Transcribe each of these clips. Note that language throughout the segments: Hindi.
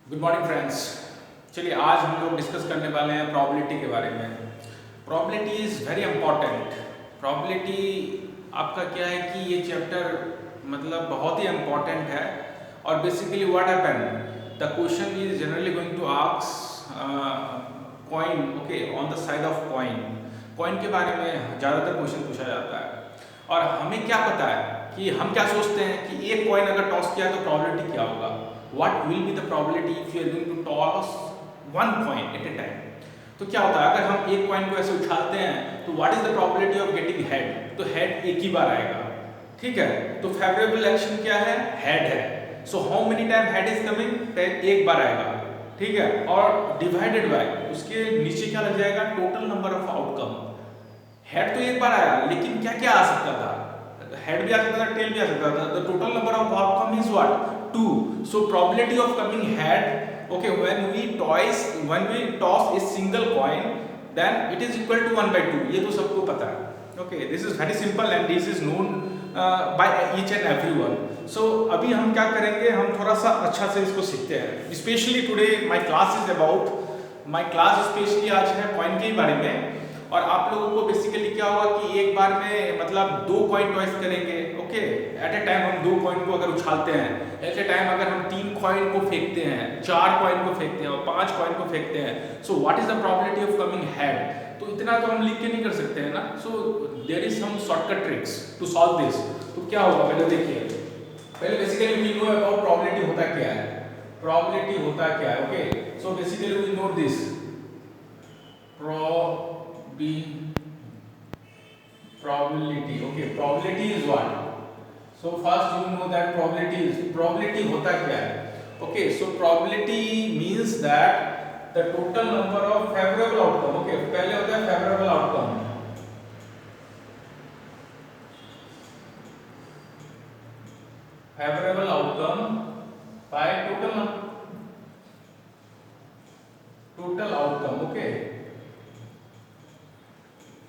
Good morning friends. चलिए आज हम लोग डिस्कस करने वाले हैं प्रोबेबिलिटी के बारे में। Probability is very important. Probability आपका क्या है कि ये चैप्टर मतलब बहुत ही इंपॉर्टेंट है। और basically what happen, the question is generally going to ask coin, okay, on the side of coin. Coin के बारे में ज़्यादातर क्वेश्चन पूछा जाता है और हमें क्या पता है कि हम क्या सोचते हैं कि एक कॉइन अगर टॉस किया तो प्रोबेबिलिटी क्या होगा। What will be the probability if you are going to toss one coin at a time? तो क्या होता है अगर हम एक कॉइन को ऐसे उछालते हैं तो what is the probability of getting head? तो head एक ही बार आएगा, ठीक है। तो फेवरेबल एक्शन क्या है? हेड है। So how many time head is coming? एक बार आएगा, ठीक है। और डिवाइडेड बाय उसके नीचे क्या लग जाएगा? Total number of outcome. Head तो एक बार आया लेकिन क्या क्या आ सकता था? हेड भी आ सकता था, टेल भी आ सकता था। The total number of outcome is what? 2. So probability of coming head, okay, when we toss a single coin, then it is equal to 1/2. ये तो सबको पता है, okay. This is very simple and this is known by each and everyone. So अभी हम क्या करेंगे, हम थोड़ा सा अच्छा से इसको सीखते हैं। Especially today my class is about, my class especially आज है कॉइन के बारे में। और आप लोगों को बेसिकली क्या होगा कि एक बार में मतलब 2 कॉइन टॉस करेंगे, ओके। एट ए टाइम हम 2 कॉइन को अगर उछालते हैं, एट ए टाइम अगर हम 3 कॉइन को फेंकते हैं, 4 कॉइन को फेंकते हैं और 5 कॉइन को फेंकते हैं, सो what is the probability of coming head? तो इतना तो हम लिख के नहीं कर सकते हैं ना। So there is some shortcut tricks to solve this. तो क्या होगा पहले देखिए, पहले basically we know about probability होता क्या है। प्रोबेबिलिटी होता क्या है, okay. So basically we know this probability, okay. Probability is what? So first you know that probability होता क्या है, okay. So probability means that the total number of favorable outcome, okay. पहले होता है favorable outcome, favorable outcome by total outcome, okay.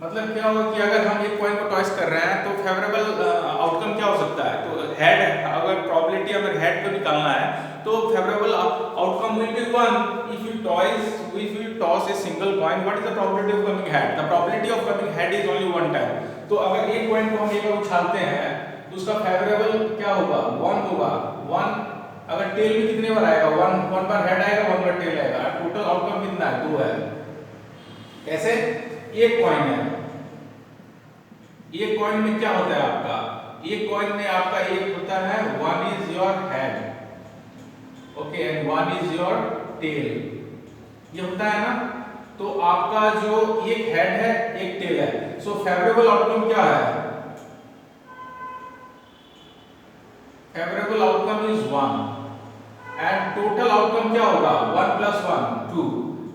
मतलब क्या होगा कि अगर हम एक कॉइन को टॉस कर रहे हैं तो फेवरेबल आउटकम क्या हो सकता है? तो हेड, अगर प्रोबेबिलिटी अगर हेड को निकालना है तो favourable outcome will B 1 if you toss a single coin. What is the probability of coming head? The probability of coming head is only one time. तो अगर एक कॉइन को हम एक बार उछालते हैं तो उसका फेवरेबल क्या होगा? 1 होगा। 1 अगर टेल में कितने बार आएगा? 1 बार हेड आएगा, 1 बार टेल आएगा। टोटल आउटकम कितना है? 2 है। ऐसे एक कॉइन है, एक कॉइन में क्या होता है आपका? एक कॉइन में आपका एक होता है 1 is your head, okay, and 1 is your tail. ये होता है ना। तो आपका जो एक हेड है एक टेल है, सो फेवरेबल आउटकम क्या है? Favourable outcome is 1 and total outcome क्या होगा? 1 + 1 2।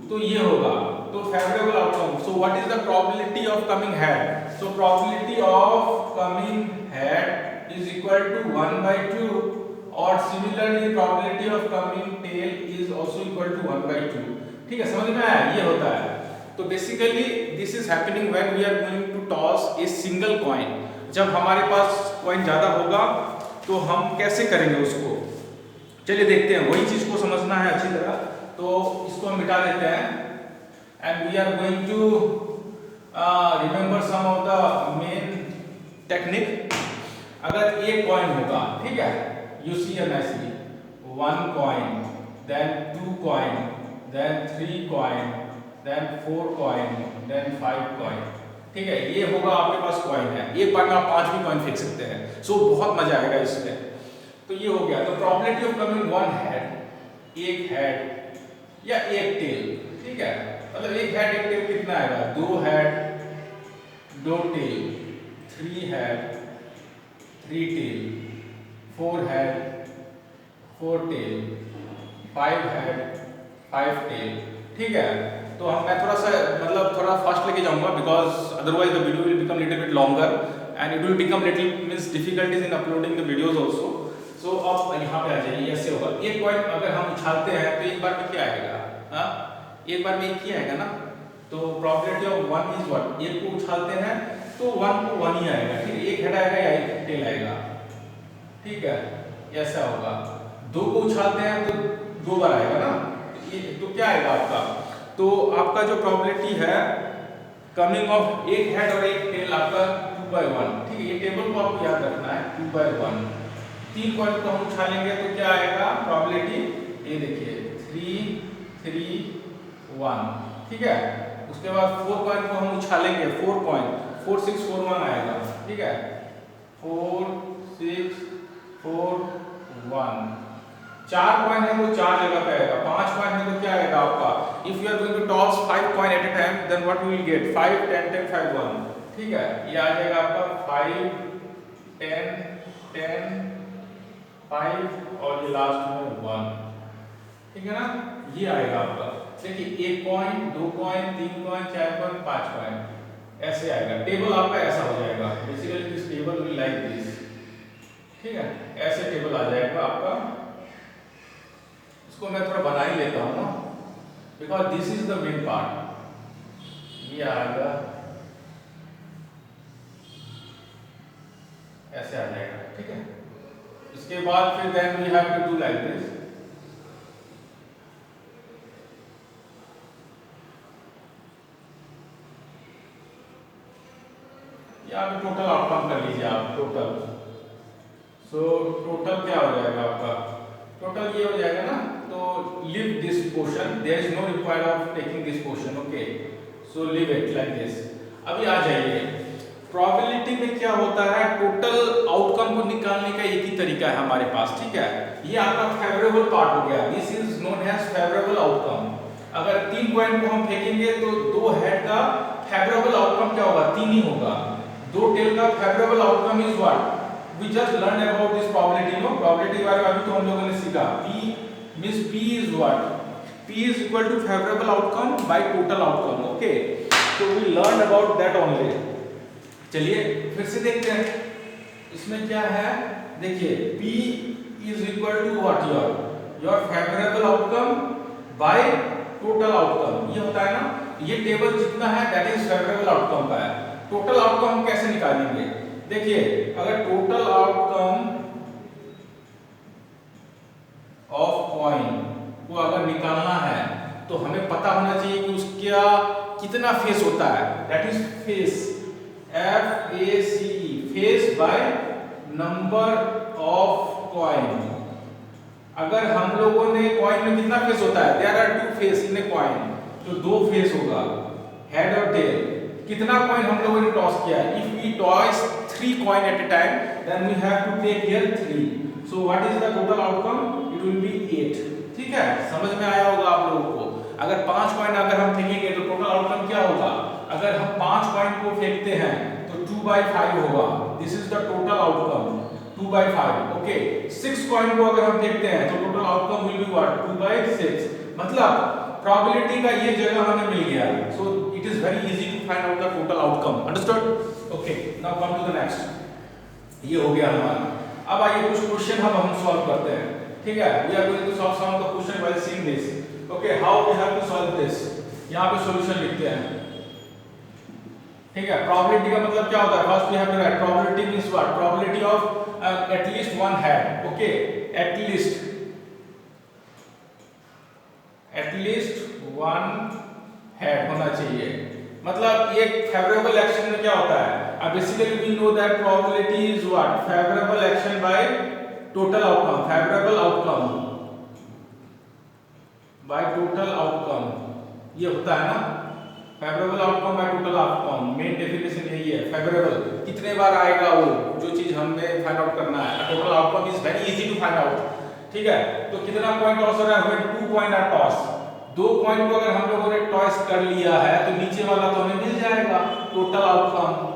तो ये होगा तो favourable outcome. So what is the probability of coming head? So probability of coming head is equal to 1/2 और similarly probability of coming tail is also equal to 1/2। ठीक है, समझ में आया? ये होता है। तो basically this is happening when we are going to toss a single coin. जब हमारे पास कॉइन ज्यादा होगा तो हम कैसे करेंगे उसको? चलिए देखते हैं, वही चीज को समझना है अच्छी तरह। तो इसको हम मिटा देते हैं and we are going to remember some of the main technique. अगर एक कॉइन होगा, ठीक है, you see nicely 1 coin, then 2 coin, then 3 coin, then 4 coin, then 5 coin, ठीक है। ये होगा आपके पास कॉइन है, एक बार में आप 5 भी कॉइन फेंक सकते हैं। सो बहुत मजा आएगा इसमें। तो ये हो गया। तो प्रोबेबिलिटी ऑफ कमिंग 1 हेड, एक हेड या एक टेल, ठीक है। मतलब एक हेड एक टेल कितना आएगा? 2 head 2 tail, 3 head 3 tail, 4 head 4 tail, 5 head 5 tail, ठीक है। तो मैं थोड़ा सा मतलब थोड़ा फास्ट लेके जाऊंगा because otherwise the video will become little bit longer and it will become little means difficulties in uploading the videos also. So अब यहाँ पे आ जाइए, ऐसे होगा। एक कॉइन अगर हम उछालते हैं तो एक बार में क्या आएगा? हाँ, एक बार में एक ही आएगा ना। तो प्रोबेबिलिटी ऑफ 1 इज व्हाट? एक को उछालते हैं तो 1 को 1 ही आएगा, ठीक है। एक हेड आएगा या एक टेल आएगा, ठीक है, ऐसा होगा। 2 को उछालते हैं तो 2 बार आएगा ना, ये तो क्या आएगा आपका, तो आपका जो प्रोबेबिलिटी है कमिंग ऑफ एक हेड और एक टेल आपका 2/1, ठीक है। ये टेबल को आपको याद रखना है, 2/1। 3 कॉइन को हम उछालेंगे तो क्या आएगा प्रोबेबिलिटी, ये देखिए 3 3 1, ठीक है। उसके बाद 4 कॉइन को हम उछालेंगे, 4 कॉइन 4 6 4 1 आएगा, ठीक है। 4 6 4 1, 4 कॉइन है वो 4 जगह पे आएगा, 5 कॉइन है तो क्या आएगा आपका, if you are going to toss 5 coin at a time then what we will get 5 10 10 5 1, ठीक है। ये आ जाएगा आपका 5 10 10 5 और ये लास्ट में 1, ठीक है ना, ये आएगा आपका। देखिए 1 coin 2 coin 3 coin 4 coin 5 coin ऐसे आएगा, टेबल आपका ऐसा हो जाएगा। Basically this table will like this, ठीक है, ऐसे टेबल आ जाएगा आपका। इसको मैं थोड़ा बना ही लेता हूँ ना, because this is the main part. ये आएगा ऐसे आ जाएगा, ठीक है। इसके बाद फिर then we have to do like this, यहाँ पे टोटल आउटकम कर लीजिए आप, टोटल। सो टोटल क्या हो जाएगा आपका, टोटल ये हो जाएगा ना, तो leave this portion, there is no required of taking this portion, okay. So leave it like this. अभी आ जाइए प्रोबेबिलिटी में क्या होता है, टोटल आउटकम को निकालने का एक ही तरीका है हमारे पास, ठीक है। ये आपका फेवरेबल पार्ट हो गया, this is known as favourable outcome. अगर 3 कॉइन को हम फेंकेंगे तो 2 हेड का फेवरेबल आउटकम क्या होगा, 3 ही होगा। 2 टेल का favourable outcome is what, we just learn about this probability, no probability के बारे में अभी तो हम लोगों ने सीखा। p means p is what, p is equal to favourable outcome by total outcome, okay. तो we learn about that only. चलिए फिर से देखते हैं इसमें क्या है। देखिए p is equal to what, your favourable outcome by total outcome, ये होता है ना। ये टेबल जितना है दैट इज फेवरेबल आउटकम का है। टोटल आउटकम कैसे निकालेंगे, देखिए अगर टोटल आउटकम ऑफ कॉइन को अगर निकालना है तो हमें पता होना चाहिए कि उसका कितना फेस होता है, that is face, FACE, face by number of coin. अगर हम लोगों ने कॉइन में कितना फेस होता है, there are 2 face in a coin, तो 2 फेस होगा, हेड और टेल। कितना कॉइन हम लोगों ने टॉस किया, if we toss 3 coin at a time then we have to take here 3, so what is the total outcome, it will be 8, ठीक है। समझ में आया होगा आप लोगों को। अगर 5 कॉइन अगर हम फेंकेंगे तो टोटल आउटकम क्या होगा, अगर हम 5 कॉइन को फेंकते हैं तो 2/5 होगा, this is the total outcome 2/5, okay. 6 coin को अगर हम फेंकते हैं तो total outcome will be what, 2/6। मतलब प्रोबेबिलिटी का ये जगह हमें मिल गया, so it is very easy to find out the total outcome, understood, okay. Now come to the next, ये हो गया हमारा। अब आइए कुछ क्वेश्चन हम सॉल्व करते हैं, ठीक है। We are going to solve some of the question while seeing this, okay. How we have to solve this, यहां पे सॉल्यूशन लिखते हैं, ठीक है। प्रोबेबिलिटी का मतलब क्या होता है, first we have to write probability means what, probability of at least one head, okay. At least one head होना चाहिए, मतलब एक फेवरेबल एक्शन में क्या होता है, अब basically we know that probability is what, favourable action by total outcome, favourable outcome by total outcome, ये होता है ना, favourable outcome by total outcome. Main definition यही है, फेवरेबल कितने बार आएगा वो जो चीज हमें फाइंड आउट करना है, total outcome is very easy to find out, ठीक है। तो कितना कॉइन टॉस हो रहा है, 2 कॉइन आर टॉस, 2 कॉइन को अगर हम लोगों ने टॉस कर लिया है तो नीचे वाला तो हमें मिल जाएगा टोटल आउटकम।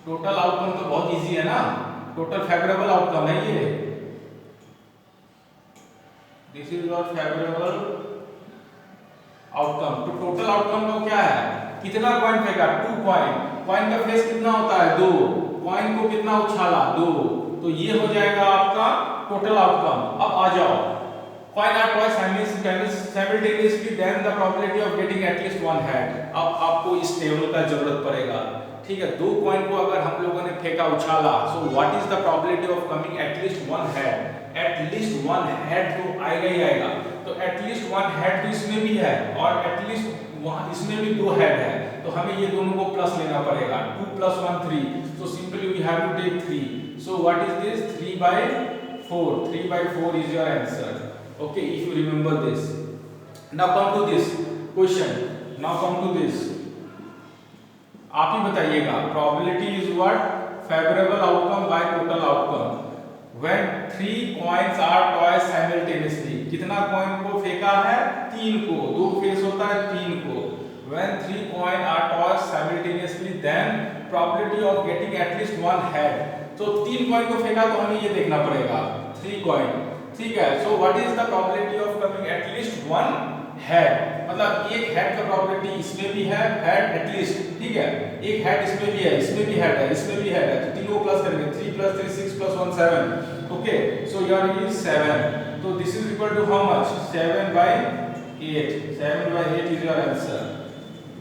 टोटल आउटकम तो बहुत इजी है ना, टोटल फेवरेबल आउटकम है ये, this is your favourable outcome. तो टोटल आउटकम तो क्या है, कितना कॉइन फेंका, 2 कॉइन, कॉइन का फेस कितना होता है, 2, कॉइन को कितना उछाला, 2, तो ये हो जाएगा आपका टोटल आउटकम। अब आ जाओ, coin are toss simultaneously then the probability of getting at least one head. अब आपको इस टेबल का जरूरत पड़ेगा, ठीक है, 2 कॉइन को अगर हम लोगों ने फेंका, उछाला, so what is the probability of coming at least one head? At least one head तो आएगा ही आएगा। तो एटलीस्ट वन हेड तो इसमें भी है और एटलीस्ट वहां इसमें भी 2 हेड है, तो हमें ये दोनों को प्लस लेना पड़ेगा। 2 + 1 3, so simply we have to take 3। So what is this? 3/4। 3/4 is your answer. Okay, if you remember this. Now come to this question. Now come to this. आप ही बताइएगा, probability is what? Favorable outcome by total outcome. When 3 coins are tossed simultaneously. कितना कॉइन को फेंका है? 3 को। 2 फेस होता है 3 को। When 3 coins are tossed simultaneously, then probability of getting at least one head. तो 3 कॉइन को फेंका तो हमें ये देखना पड़ेगा, 3 कॉइन, ठीक है। सो what is the probability of coming at least one head? मतलब एक हेड का प्रोबेबिलिटी इसमें भी है, हेड एटलीस्ट, ठीक है। एक हेड इसमें भी है, इसमें भी हेड है, इसमें भी हेड है, तो तीनों को प्लस करेंगे। 3 + 3 6 + 1 7। Okay, so your is 7। तो this is equal to how much? 7/8। 7/8 is your answer.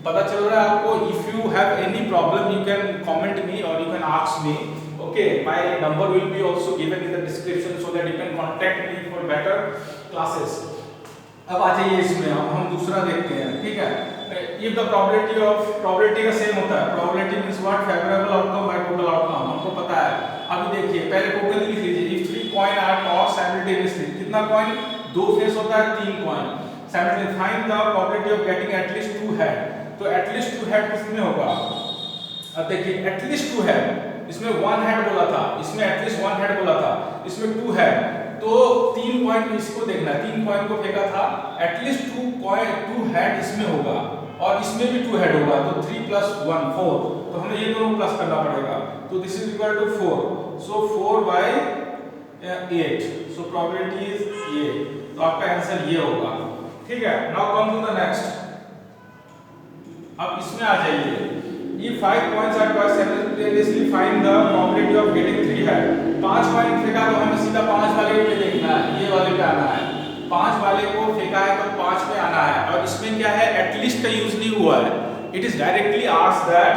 पता चल रहा है आपको? If you have any problem you can comment me और you can ask me. Okay, my number will be also given in the description so that you can contact me for better classes. अब आ जाइए इसमें, अब हम दूसरा देखते हैं, ठीक है। If the probability का सेम होता है, probability means what? Favorable outcome by total outcome, हमको पता है। अभी देखिए, पहले टोटल लिख लीजिए। If 3 coins are tossed simultaneously, कितना कॉइन? 2 फेस होता है, 3 coin. Simultaneously, find the probability of getting at least 2 head. तो at least 2 head किसमें होगा? अब देखिए, at least 2 head, इसमें 1 हेड बोला था, इसमें एटलीस्ट 1 हेड बोला था, इसमें 2 हेड, तो 3 कॉइन इसको देखना है। 3 कॉइन को फेंका था, एटलीस्ट 2 हेड इसमें होगा और इसमें भी 2 हेड होगा, तो 3 + 1 4, तो हमें ये दोनों प्लस करना पड़ेगा। तो this is equal to 4, so 4/8, so probability is ये, तो आपका आंसर ये होगा, ठीक है। Now come to the next. अब इसमें आ जाइए। If 5 coins are tossed simultaneously, find the probability of getting 3 head. 5 coin फेंका तो हमें सीधा 5 वाले पे देखना है, ये वाले पे आना है। 5 वाले को फेंका है तो 5 पे आना है, और इसमें क्या है? एटलीस्ट का यूज नहीं हुआ है। It is directly asked that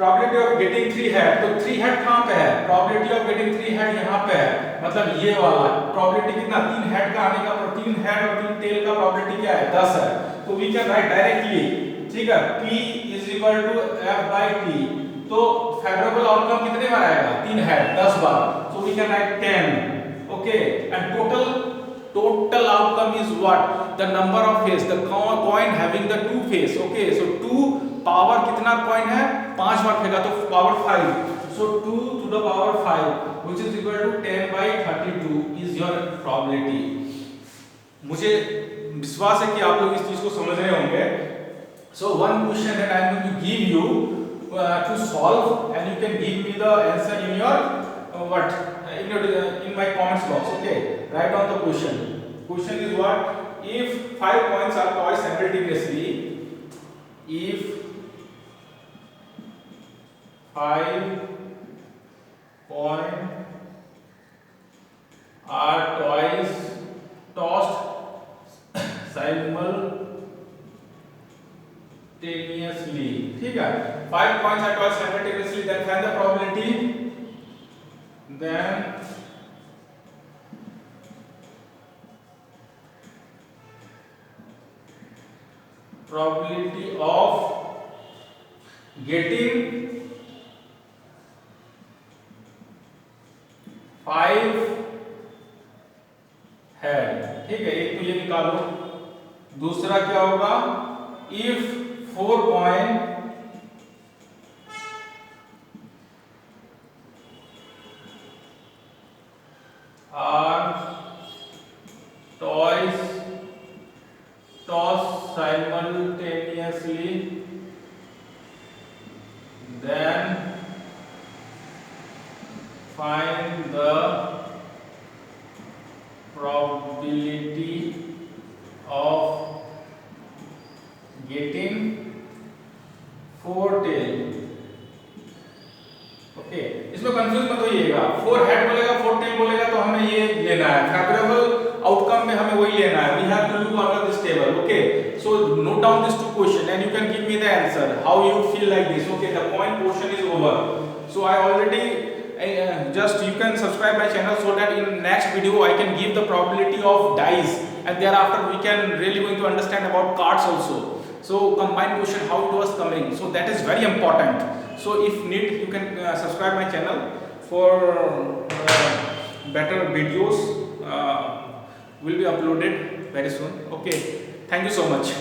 probability of getting 3 head, तो 3 हेड कहाँ पे है? probability of getting 3 head यहाँ पे है, मतलब ये वाला probability कितना? 3 हेड का आने का, 3 हेड और 3 टेल का probability क्या है? 10 है। तो we can write directly, ठीक है, P is equal to F/T। तो फेवरेबल आउटकम कितने बार आएगा? 3 head 10 bar, so we can write 10। okay, and total outcome is what? The number of face, the coin having the 2 face। okay, so 2 power कितना कॉइन है? 5 बार फेंका तो power 5, so 2 to the power 5 which is equal to 10/32 is your probability। मुझे विश्वास है कि आप लोग इस चीज को समझ रहे होंगे। So one question that I am going to give you to solve, and you can give me the answer in your in my comments box. Okay, write down the question. Question is what? If 5 coins are tossed simultaneously, if 5 coins are tossed simultaneously, ठीक है। 5 coins are tossed simultaneously, then find the probability, then probability of getting 5 head, ठीक है। एक तो ये निकालो, दूसरा क्या होगा? if 4 coin are tossed simultaneously, then find the probability of getting 4 tail। Okay, इसमें कंफ्यूज मत होइएगा। 4 हेड बोलेगा, 4 टेल बोलेगा तो हमें ये लेना है। फेवरेबल आउटकम में हमें वही लेना है. We have to look under this table. Okay, so note down these two questions and you can give me the answer how you feel like this. Okay, the point portion is over. So I already just you can subscribe my channel so that in next video I can give the probability of dice, and thereafter we can really going to understand about cards also. So combined question, how it was coming, so that is very important. So if need, you can subscribe my channel for better videos will be uploaded very soon. Okay, thank you so much.